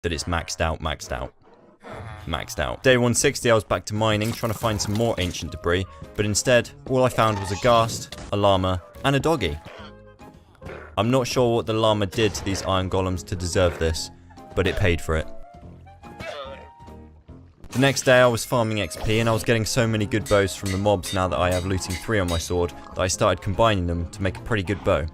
that it's maxed out. Day 160 I was back to mining, trying to find some more ancient debris, but instead, all I found was a ghast, a llama, and a doggy. I'm not sure what the llama did to these iron golems to deserve this, but it paid for it. The next day I was farming XP and I was getting so many good bows from the mobs now that I have looting 3 on my sword that I started combining them to make a pretty good bow.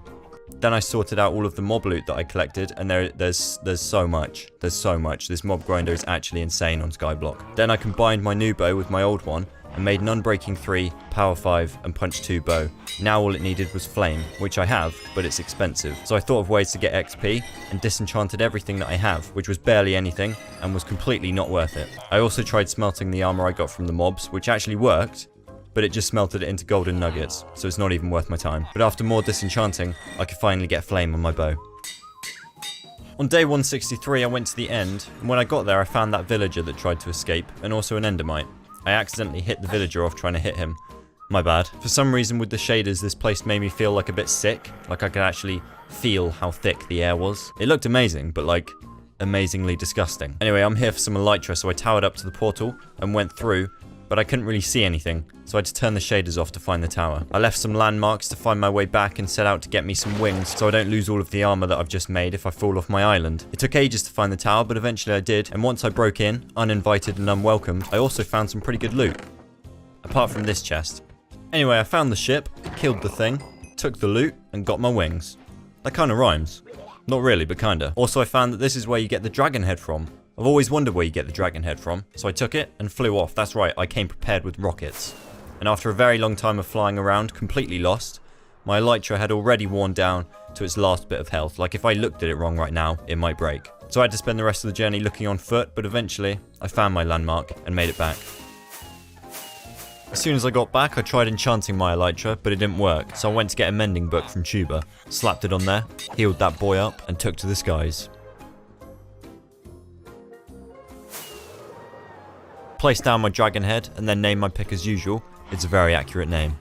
Then I sorted out all of the mob loot that I collected, and there's so much. This mob grinder is actually insane on Skyblock. Then I combined my new bow with my old one and made an Unbreaking 3, Power 5 and Punch 2 bow. Now all it needed was Flame, which I have, but it's expensive. So I thought of ways to get XP and disenchanted everything that I have, which was barely anything and was completely not worth it. I also tried smelting the armor I got from the mobs, which actually worked, but it just smelted it into golden nuggets, so it's not even worth my time. But after more disenchanting, I could finally get Flame on my bow. On day 163 I went to the end, and when I got there I found that villager that tried to escape, and also an endermite. I accidentally hit the villager off trying to hit him. My bad. For some reason with the shaders this place made me feel like a bit sick, like I could actually feel how thick the air was. It looked amazing, but like, amazingly disgusting. Anyway, I'm here for some elytra, so I towered up to the portal and went through, but I couldn't really see anything, so I had to turn the shaders off to find the tower. I left some landmarks to find my way back and set out to get me some wings so I don't lose all of the armor that I've just made if I fall off my island. It took ages to find the tower, but eventually I did, and once I broke in, uninvited and unwelcomed, I also found some pretty good loot. Apart from this chest. Anyway, I found the ship, killed the thing, took the loot, and got my wings. That kinda rhymes. Not really, but kinda. Also, I found that this is where you get the dragon head from. I've always wondered where you get the dragon head from, so I took it and flew off. That's right, I came prepared with rockets. And after a very long time of flying around, completely lost, my elytra had already worn down to its last bit of health. Like if I looked at it wrong right now, it might break. So I had to spend the rest of the journey looking on foot, but eventually I found my landmark and made it back. As soon as I got back, I tried enchanting my elytra, but it didn't work, so I went to get a mending book from Tuber, slapped it on there, healed that boy up, and took to the skies. Placed down my dragon head and then named my pick as usual. It's a very accurate name.